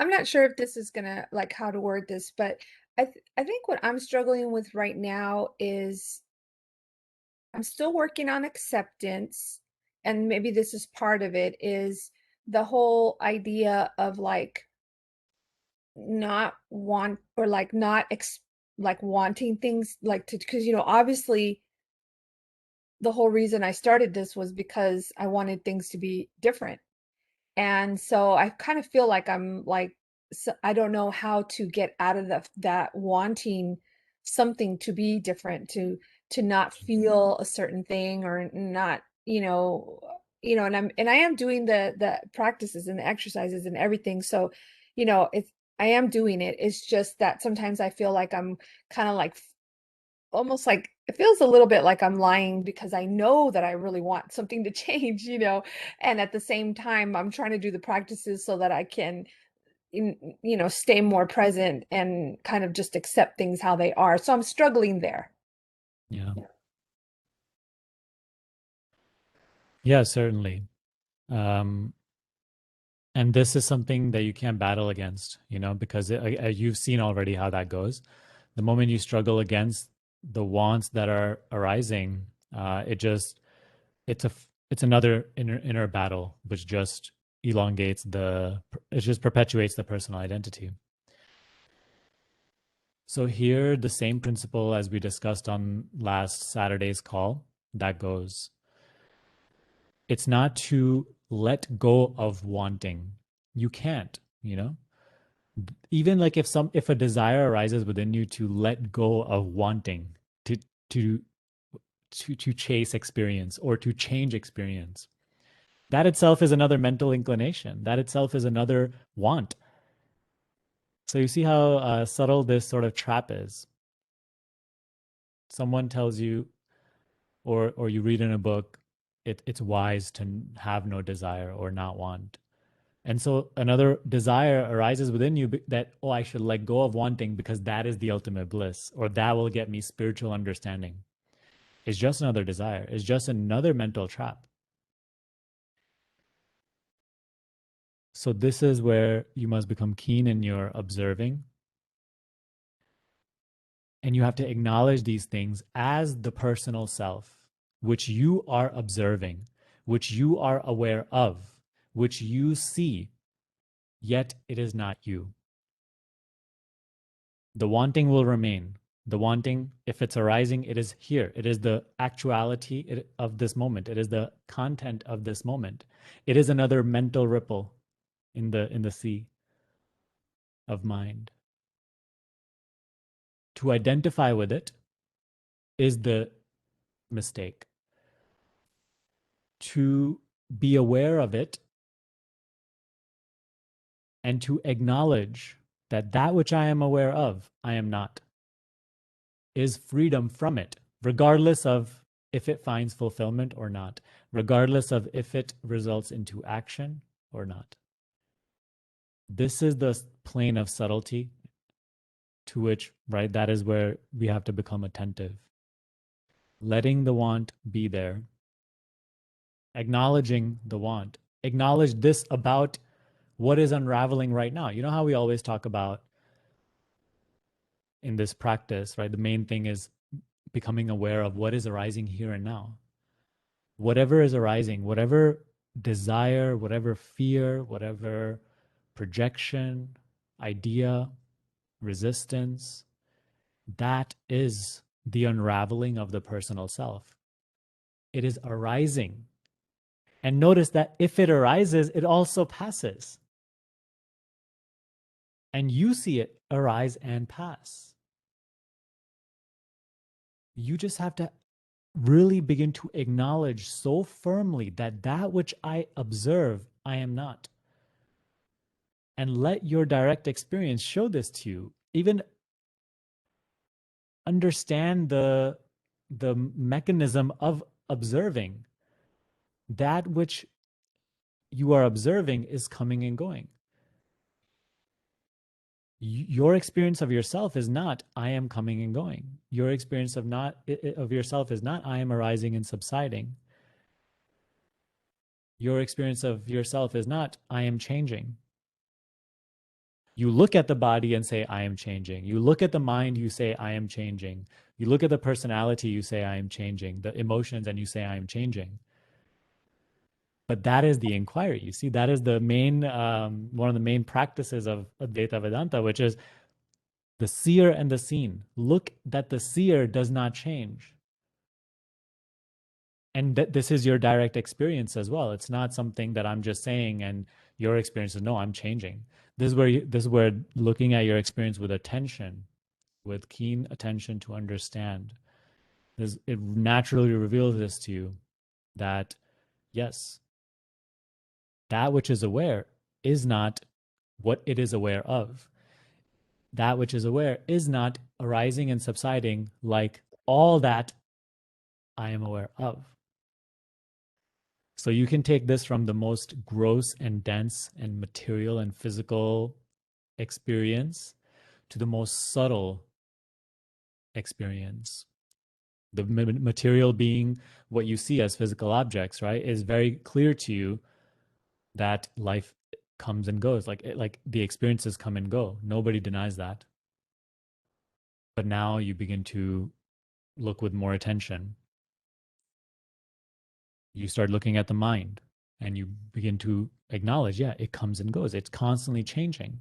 I'm not sure if this is gonna like how to word this, but I think what I'm struggling with right now is I'm still working on acceptance, and maybe this is part of it, is the whole idea of like not want or like not ex like wanting things like to because obviously the whole reason I started this was because I wanted things to be different. And so I kind of feel like I'm like I don't know how to get out of that wanting something to be different, to not feel a certain thing or not, and I am doing the practices and the exercises and everything. So, it's I am doing it. It's just that sometimes I feel like I'm kind of like almost like it feels a little bit like I'm lying because I know that I really want something to change, and at the same time, I'm trying to do the practices so that I can, stay more present and kind of just accept things how they are. So I'm struggling there. Yeah. Yeah, certainly. Um, and this is something that you can't battle against, because you've seen already how that goes. The moment you struggle against the wants that are arising, it's it's another inner battle, which just elongates it just perpetuates the personal identity. So here, the same principle as we discussed on last Saturday's call, that goes. It's not to let go of wanting. You can't, even like if a desire arises within you to let go of wanting, to to to chase experience or to change experience, that itself is another mental inclination. That itself is another want. So you see how subtle this sort of trap is. Someone tells you, or you read in a book, it's wise to have no desire or not want. And so another desire arises within you that, oh, I should let go of wanting because that is the ultimate bliss, or that will get me spiritual understanding. It's just another desire. It's just another mental trap. So this is where you must become keen in your observing, and you have to acknowledge these things as the personal self, which you are observing, which you are aware of, which you see, yet it is not you. The wanting will remain. The wanting, if it's arising, it is here. It is the actuality of this moment. It is the content of this moment. It is another mental ripple in the sea of mind. To identify with it is the mistake. To be aware of it and to acknowledge that that which I am aware of, I am not, is freedom from it, regardless of if it finds fulfillment or not, regardless of if it results into action or not. This is the plane of subtlety to which, right, that is where we have to become attentive. Letting the want be there, acknowledging the want, acknowledge this about what is unraveling right now. You know how we always talk about in this practice, right? The main thing is becoming aware of what is arising here and now. Whatever is arising, whatever desire, whatever fear, whatever projection, idea, resistance, that is the unraveling of the personal self. It is arising. And notice that if it arises, it also passes. And you see it arise and pass. You just have to really begin to acknowledge so firmly that that which I observe, I am not. And let your direct experience show this to you. Even understand the mechanism of observing. That which you are observing is coming and going. Your experience of yourself is not I am coming and going. Your experience of yourself is not I am arising and subsiding. Your experience of yourself is not I am changing. You look at the body and say, I am changing. You look at the mind, you say, I am changing. You look at the personality, you say, I am changing. The emotions, and you say, I am changing. But that is the inquiry. You see, that is the main, one of the main practices of Advaita Vedanta, which is the seer and the seen. Look that the seer does not change. And that this is your direct experience as well. It's not something that I'm just saying and your experience is, no, I'm changing. This is where looking at your experience with attention, with keen attention to understand, it naturally reveals this to you that yes, that which is aware is not what it is aware of. That which is aware is not arising and subsiding like all that I am aware of. So you can take this from the most gross and dense and material and physical experience to the most subtle experience. The material being what you see as physical objects, right, is very clear to you that life comes and goes. Like the experiences come and go. Nobody denies that. But now you begin to look with more attention. You start looking at the mind and you begin to acknowledge, yeah, it comes and goes. It's constantly changing.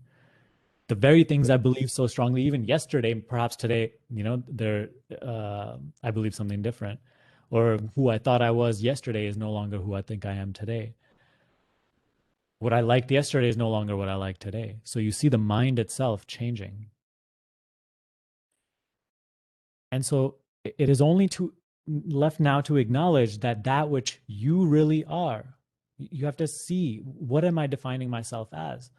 The very things I believe so strongly, even yesterday, perhaps today, they're, I believe something different. Or who I thought I was yesterday is no longer who I think I am today. What I liked yesterday is no longer what I like today. So you see the mind itself changing. And so it is only to left now to acknowledge that which you really are. You have to see, what am I defining myself as?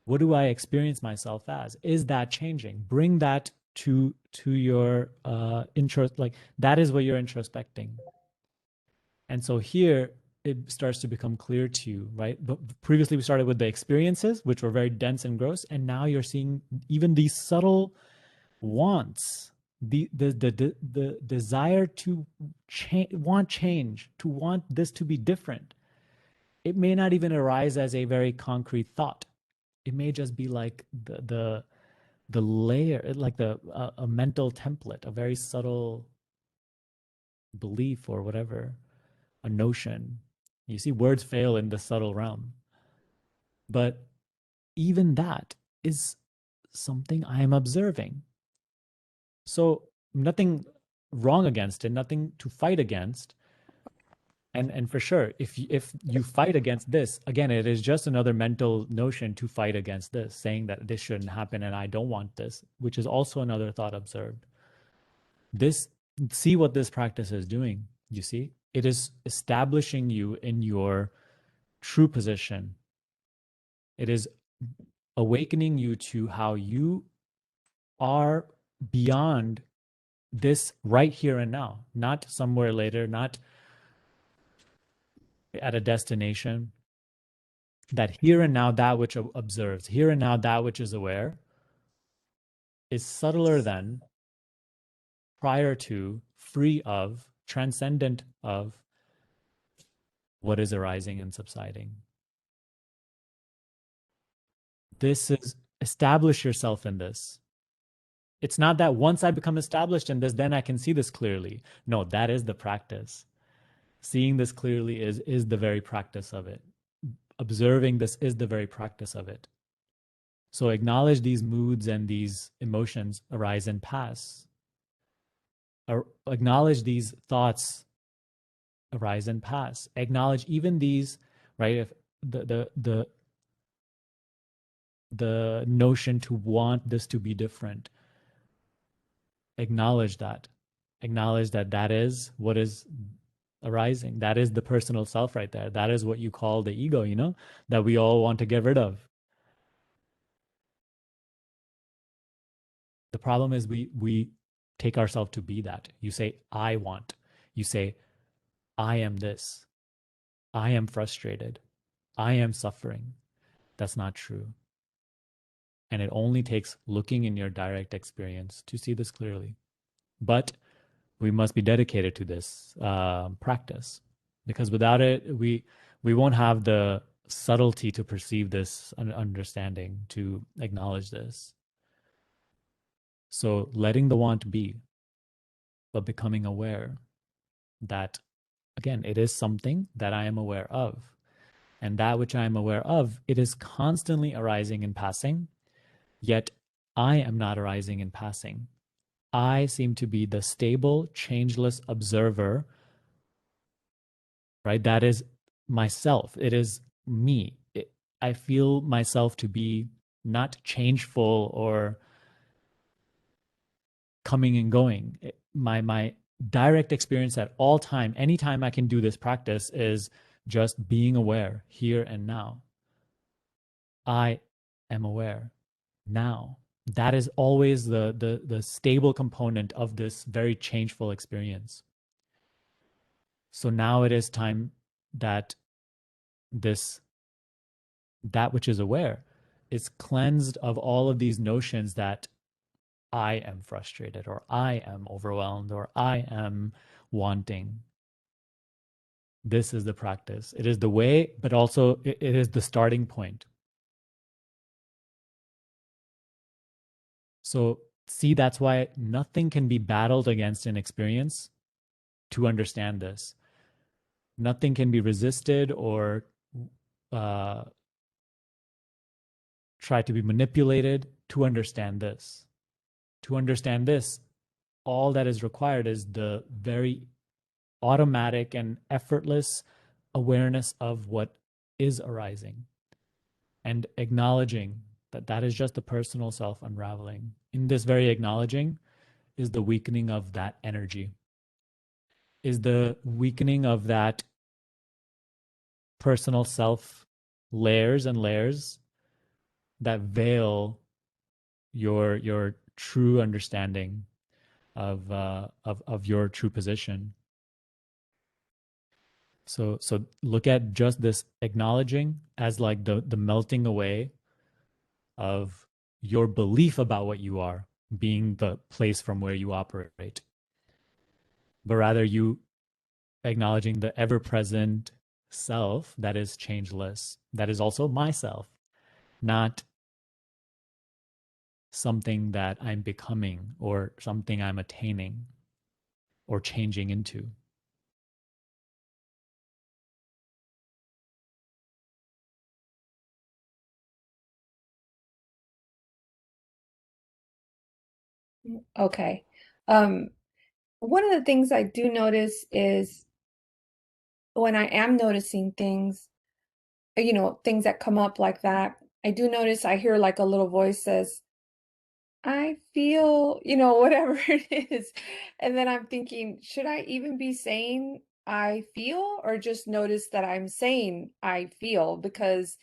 What do I experience myself as? Is that changing? Bring that to your interest. Like that is what you're introspecting. And so here it starts to become clear to you, right? But previously we started with the experiences, which were very dense and gross, and now you're seeing even these subtle wants, the desire to want change, to want this to be different. It may not even arise as a very concrete thought. It may just be like the layer, like a mental template, a very subtle belief or whatever, a notion. You see, words fail in the subtle realm, but even that is something I am observing. So nothing wrong against it, nothing to fight against. And for sure, if you fight against this, again, it is just another mental notion to fight against this, saying that this shouldn't happen and I don't want this, which is also another thought observed. This, see what this practice is doing. You see, it is establishing you in your true position. It is awakening you to how you are beyond this right here and now, not somewhere later, not at a destination. That here and now, that which observes, here and now, that which is aware, is subtler than, prior to, free of, transcendent of what is arising and subsiding. This is, establish yourself in this. It's not that once I become established in this, then I can see this clearly. No, that is the practice. Seeing this clearly is the very practice of it. Observing this is the very practice of it. So acknowledge these moods and these emotions arise and pass. Or acknowledge these thoughts arise and pass. Acknowledge even these, right? If the notion to want this to be different, acknowledge that. Acknowledge that that is what is arising. That is the personal self right there. That is what you call the ego, that we all want to get rid of. The problem is we take ourselves to be that. You say, I want. You say, I am this. I am frustrated. I am suffering. That's not true. And it only takes looking in your direct experience to see this clearly. But we must be dedicated to this practice, because without it, we won't have the subtlety to perceive this understanding, to acknowledge this. So letting the want be, but becoming aware that, again, it is something that I am aware of. And that which I am aware of, it is constantly arising and passing, yet I am not arising and passing. I seem to be the stable, changeless observer, right? That is myself. It is me. I feel myself to be not changeful or coming and going. My direct experience at all time, anytime I can do this practice, is just being aware here and now. I am aware now. That is always the stable component of this very changeful experience. So now it is time that this that which is aware is cleansed of all of these notions that I am frustrated, or I am overwhelmed, or I am wanting. This is the practice. It is the way, but also it is the starting point. So, see, that's why nothing can be battled against in experience to understand this. Nothing can be resisted or uh, try to be manipulated to understand this. To understand this, all that is required is the very automatic and effortless awareness of what is arising and acknowledging that that is just the personal self unraveling. In this very acknowledging is the weakening of that energy, is the weakening of that personal self layers and layers that veil your true understanding of your true position. So look at just this acknowledging as like the melting away of your belief about what you are being the place from where you operate, but rather you acknowledging the ever present self that is changeless, that is also myself, not something that I'm becoming or something I'm attaining or changing into. Okay. Um, One of the things I do notice is when I am noticing things, things that come up like that, I do notice I hear like a little voice says, I feel, whatever it is. And then I'm thinking, should I even be saying I feel or just notice that I'm saying I feel? Because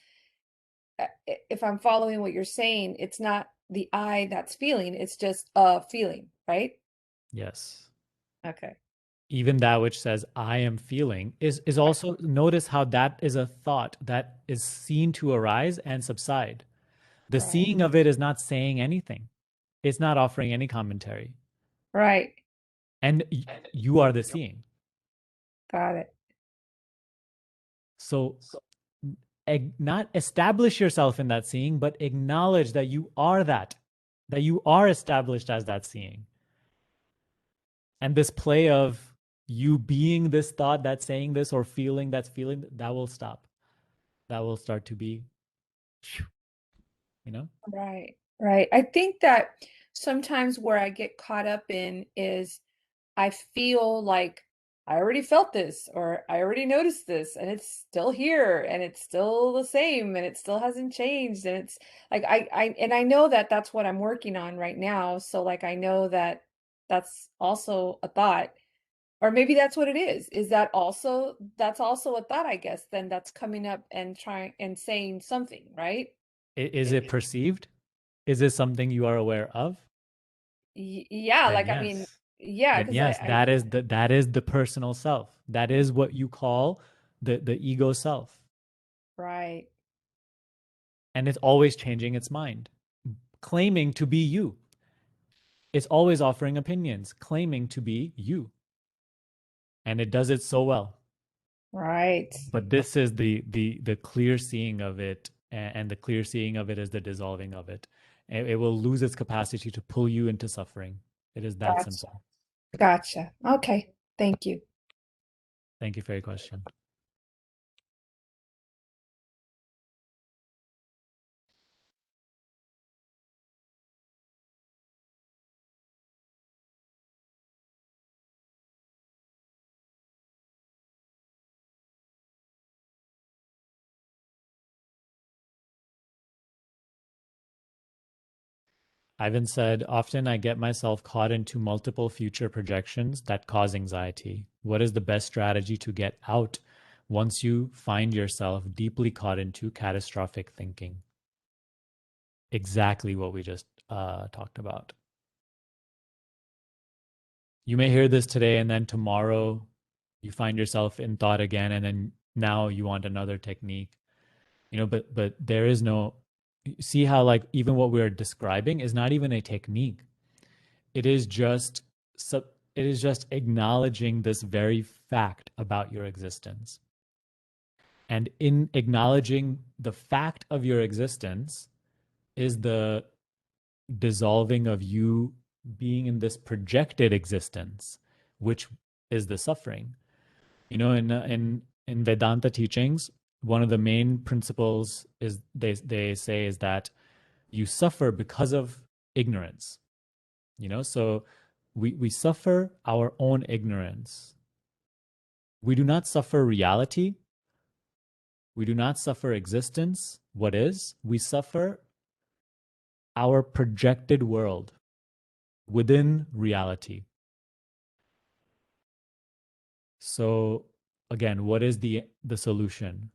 if I'm following what you're saying, it's not the I that's feeling, it's just a feeling, right? Yes. Okay. Even that which says I am feeling is Right. also, notice how that is a thought that is seen to arise and subside. The Right. seeing of it is not saying anything. It's not offering any commentary. Right. And you are the seeing. Got it. So not establish yourself in that seeing, but acknowledge that you are that you are established as that seeing. And this play of you being this thought that's saying this or feeling that's feeling, that will stop. That will start to be, you know? Right. Right. I think that sometimes where I get caught up in is I feel like I already felt this or I already noticed this and it's still here and it's still the same and it still hasn't changed and it's like I know that that's what I'm working on right now, so like I know that that's also a thought, or maybe that's what it is that also that's also a thought, I guess, then that's coming up and trying and saying something, right? Is it perceived? Is this something you are aware of? Yeah, Then like I mean, yes. yeah, Then because yes, that is the personal self. That is what you call the ego self. right. And it's always changing its mind, claiming to be you. It's always offering opinions, claiming to be you. And it does it so well. Right. But this is the clear seeing of it, and the clear seeing of it is the dissolving of it. It will lose its capacity to pull you into suffering. It is that Gotcha. simple. Gotcha. Okay. Thank you. Thank you for your question. Ivan said, often I get myself caught into multiple future projections that cause anxiety. What is the best strategy to get out once you find yourself deeply caught into catastrophic thinking? Exactly what we just talked about. You may hear this today, and then tomorrow you find yourself in thought again, and then now you want another technique. But there is no, see how, like, even what we're describing is not even a technique. It is just it is just acknowledging this very fact about your existence. And in acknowledging the fact of your existence is the dissolving of you being in this projected existence, which is the suffering. In Vedanta teachings, one of the main principles is they say is that you suffer because of ignorance. So we suffer our own ignorance. We do not suffer reality. We do not suffer existence. What is? We suffer our projected world within reality. So again, what is the solution?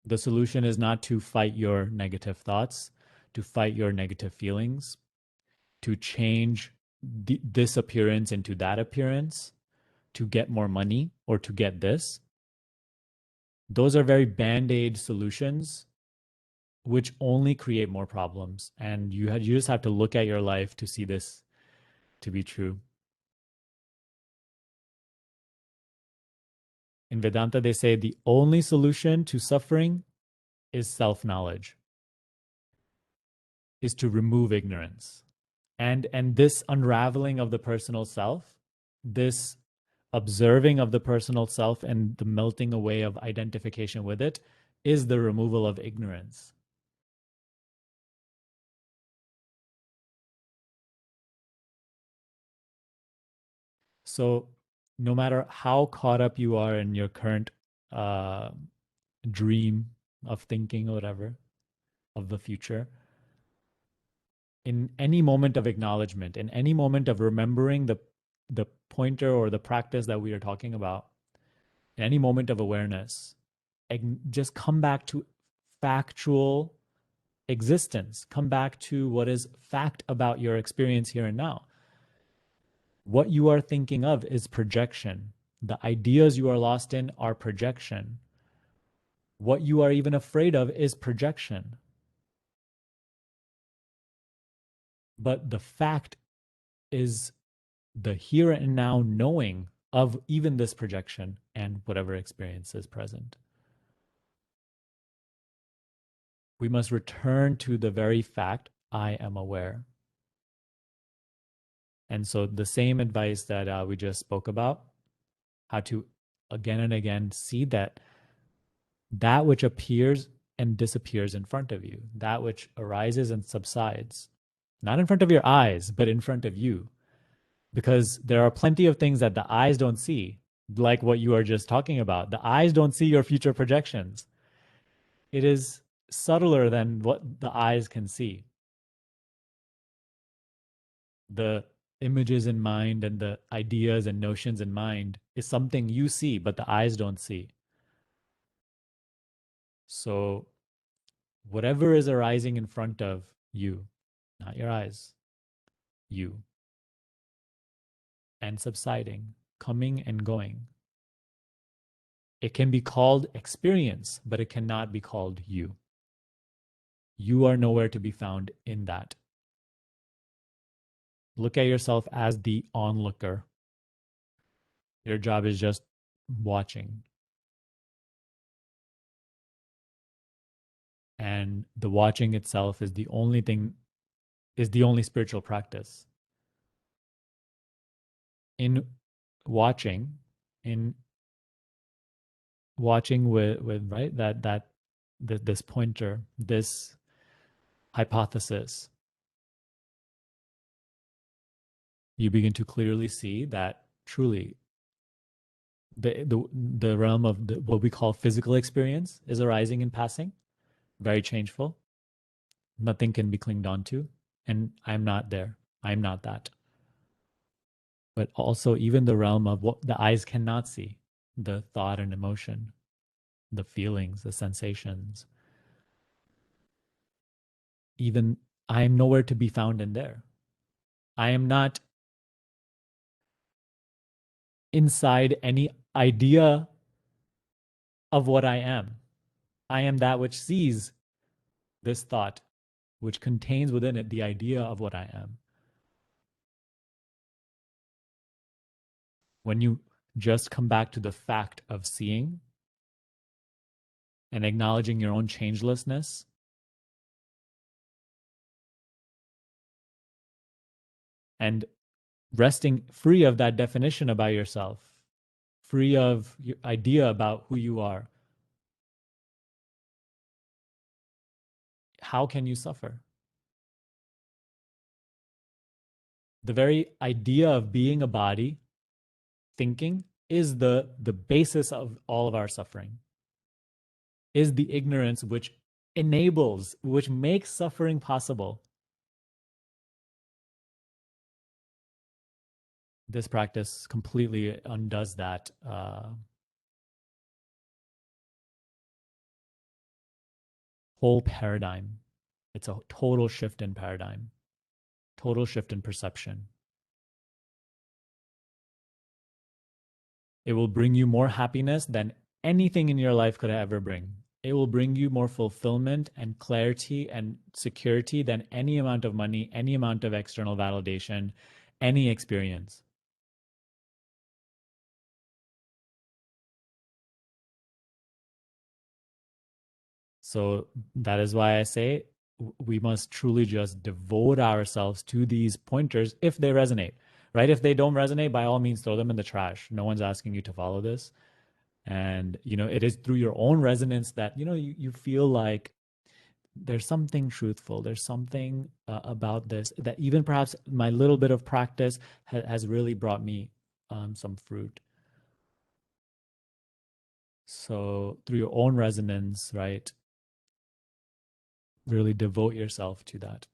The solution is not to fight your negative thoughts, to fight your negative feelings, to change this appearance into that appearance, to get more money or to get this. Those are very band-aid solutions which only create more problems. And you just have to look at your life to see this to be true. In Vedanta, they say the only solution to suffering is self-knowledge, is to remove ignorance. And this unraveling of the personal self, this observing of the personal self and the melting away of identification with it is the removal of ignorance. So no matter how caught up you are in your current uh, dream of thinking or whatever of the future, in any moment of acknowledgement, in any moment of remembering the pointer or the practice that we are talking about, in any moment of awareness, just come back to factual existence. Come back to what is fact about your experience here and now. What you are thinking of is projection. The ideas you are lost in are projection. What you are even afraid of is projection. But the fact is the here and now knowing of even this projection and whatever experience is present. We must return to the very fact, I am aware. And so the same advice that we just spoke about, how to again and again see that which appears and disappears in front of you, that which arises and subsides, not in front of your eyes, but in front of you. Because there are plenty of things that the eyes don't see, like what you are just talking about. The eyes don't see your future projections. It is subtler than what the eyes can see. The images in mind and the ideas and notions in mind is something you see, but the eyes don't see. So whatever is arising in front of you, not your eyes, you, and subsiding, coming and going. It can be called experience, but it cannot be called you. You are nowhere to be found in that. Look at yourself as the onlooker. Your job is just watching. And the watching itself is the only thing, is the only spiritual practice. In watching, in watching with right this pointer, this hypothesis, you begin to clearly see that truly the realm of what we call physical experience is arising and passing, very changeful. Nothing can be clinged on to, and I'm not there. I'm not that. But also, even the realm of what the eyes cannot see, the thought and emotion, the feelings, the sensations, even I am nowhere to be found in there. I am not inside any idea of what I am. I am that which sees this thought, which contains within it the idea of what I am. When you just come back to the fact of seeing and acknowledging your own changelessness, and resting free of that definition about yourself, free of your idea about who you are, how can you suffer? The very idea of being a body, thinking, is the basis of all of our suffering, is the ignorance which enables, which makes suffering possible. This practice completely undoes that whole paradigm. It's a total shift in paradigm, total shift in perception. It will bring you more happiness than anything in your life could ever bring. It will bring you more fulfillment and clarity and security than any amount of money, any amount of external validation, any experience. So that is why I say we must truly just devote ourselves to these pointers if they resonate, right? If they don't resonate, by all means, throw them in the trash. No one's asking you to follow this. And, it is through your own resonance that, you feel like there's something truthful. There's something about this that even perhaps my little bit of practice has really brought me some fruit. So through your own resonance, right? Really devote yourself to that.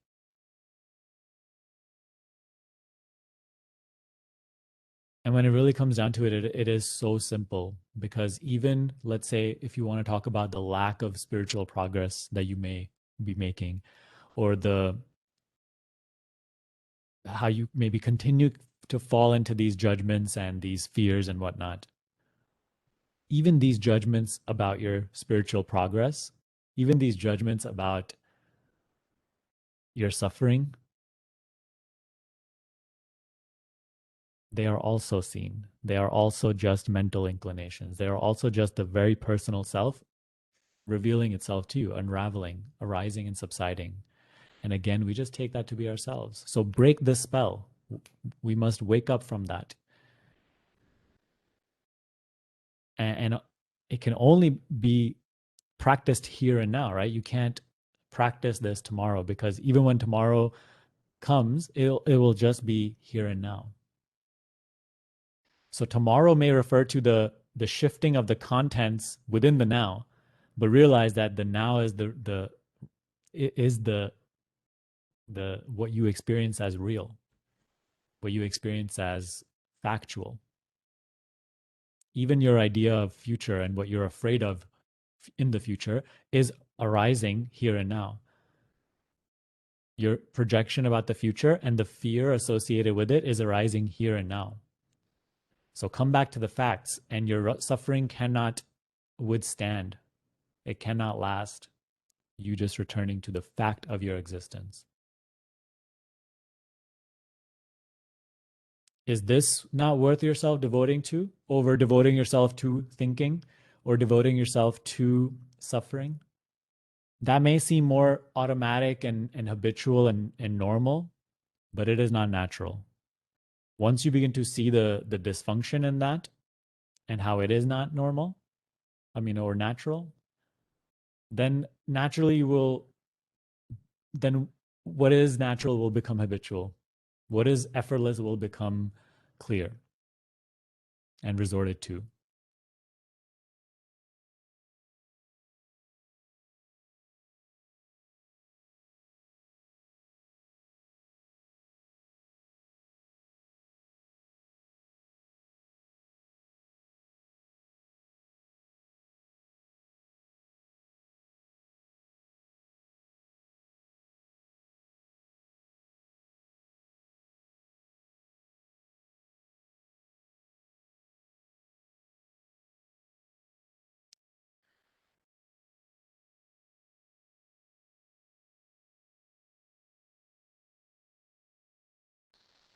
And when it really comes down to it, it is so simple because even let's say if you want to talk about the lack of spiritual progress that you may be making, or the how you maybe continue to fall into these judgments and these fears and whatnot, even these judgments about your spiritual progress, even these judgments about your suffering, they are also seen. They are also just mental inclinations. They are also just the very personal self revealing itself to you, unraveling, arising and subsiding. And again, we just take that to be ourselves. So break this spell. We must wake up from that. And it can only be practiced here and now, right? You can't practice this tomorrow because even when tomorrow comes, it will just be here and now. So tomorrow may refer to the shifting of the contents within the now, but realize that the now is the what you experience as real, what you experience as factual. Even your idea of future and what you're afraid of in the future is arising here and now. Your projection about the future and the fear associated with it is arising here and now. So come back to the facts, and your suffering cannot withstand. It cannot last. You just returning to the fact of your existence. Is this not worth yourself devoting to over devoting yourself to thinking or devoting yourself to suffering? That may seem more automatic and habitual and normal, but it is not natural. Once you begin to see the dysfunction in that and how it is not normal, I mean, or natural, then naturally you will, then what is natural will become habitual. What is effortless will become clear and resorted to.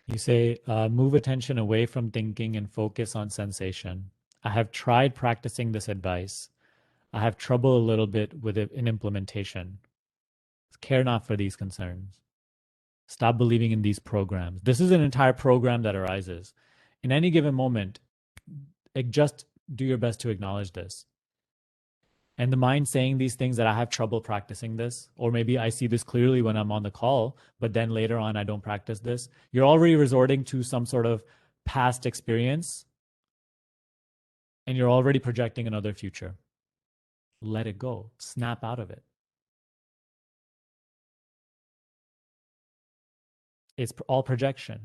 You say, move attention away from thinking and focus on sensation. I have tried practicing this advice. I have trouble a little bit with it in implementation. Care not for these concerns. Stop believing in these programs. This is an entire program that arises. In any given moment, just do your best to acknowledge this. And the mind saying these things that I have trouble practicing this, or maybe I see this clearly when I'm on the call, but then later on I don't practice this. You're already resorting to some sort of past experience and you're already projecting another future. Let it go. Snap out of it. It's all projection.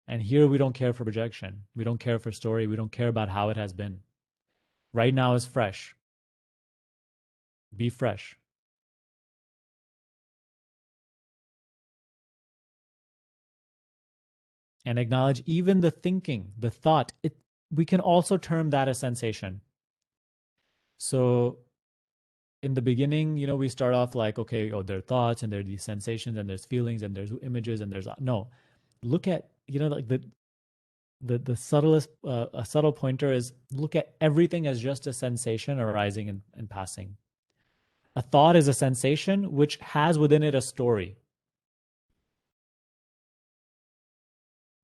And here we don't care for projection. We don't care for story. We don't care about how it has been. Right now is fresh. Be fresh. And acknowledge even the thinking, the thought. We can also term that a sensation. So in the beginning, we start off like, okay, oh, there are thoughts and there are these sensations and there's feelings and there's images and there's no. Look at, like the subtlest, a subtle pointer is look at everything as just a sensation arising and passing. A thought is a sensation which has within it a story.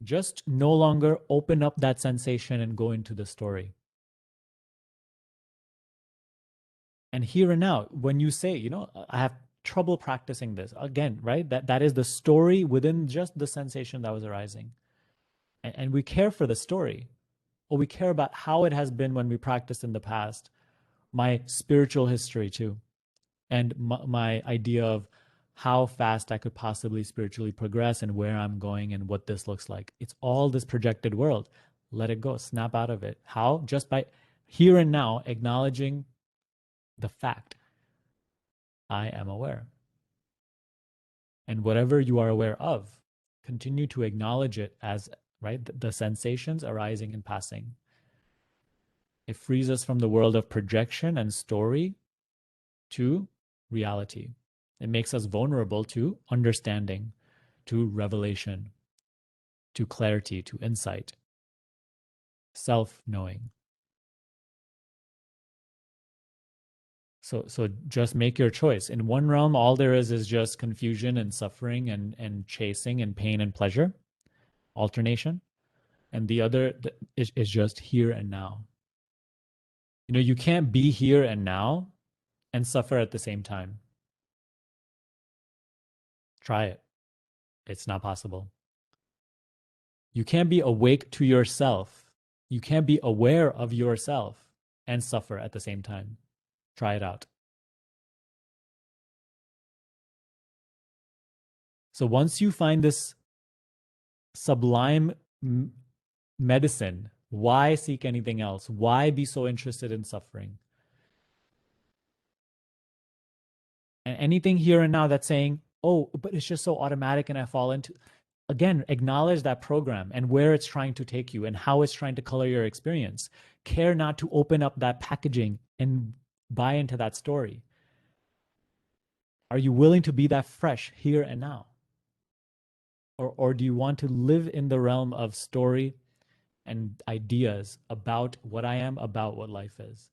Just no longer open up that sensation and go into the story. And here and now, when you say, I have trouble practicing this, again, right? That is the story within just the sensation that was arising. And we care for the story, or we care about how it has been when we practiced in the past, my spiritual history too, and my idea of how fast I could possibly spiritually progress and where I'm going and what this looks like. It's all this projected world. Let it go. Snap out of it. How? Just by here and now acknowledging the fact I am aware. And whatever you are aware of, continue to acknowledge it as, right, the sensations arising and passing. It frees us from the world of projection and story to reality. It makes us vulnerable to understanding, to revelation, to clarity, to insight, self-knowing. So just make your choice. In one realm, all there is just confusion and suffering and chasing and pain and pleasure, alternation. And the other is just here and now. You can't be here and now and suffer at the same time. Try it. It's not possible. You can't be awake to yourself. You can't be aware of yourself and suffer at the same time. Try it out. So once you find this sublime medicine, why seek anything else? Why be so interested in suffering? And anything here and now that's saying, oh, but it's just so automatic and I fall into, again, acknowledge that program and where it's trying to take you and how it's trying to color your experience. Care not to open up that packaging and buy into that story. Are you willing to be that fresh here and now? Or do you want to live in the realm of story and ideas about what I am, about what life is?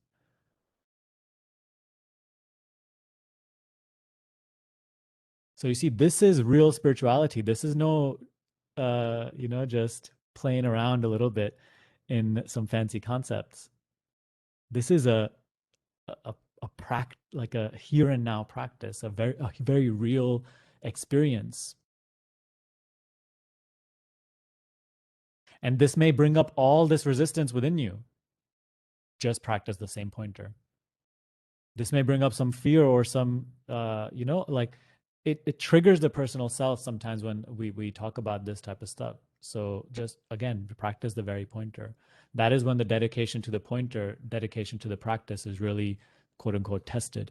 So you see, this is real spirituality. This is no, just playing around a little bit in some fancy concepts. This is like a here and now practice, a very real experience. And this may bring up all this resistance within you. Just practice the same pointer. This may bring up some fear or some, like it triggers the personal self sometimes when we talk about this type of stuff. So just again, practice the very pointer. That is when the dedication to the pointer, dedication to the practice is really quote unquote tested.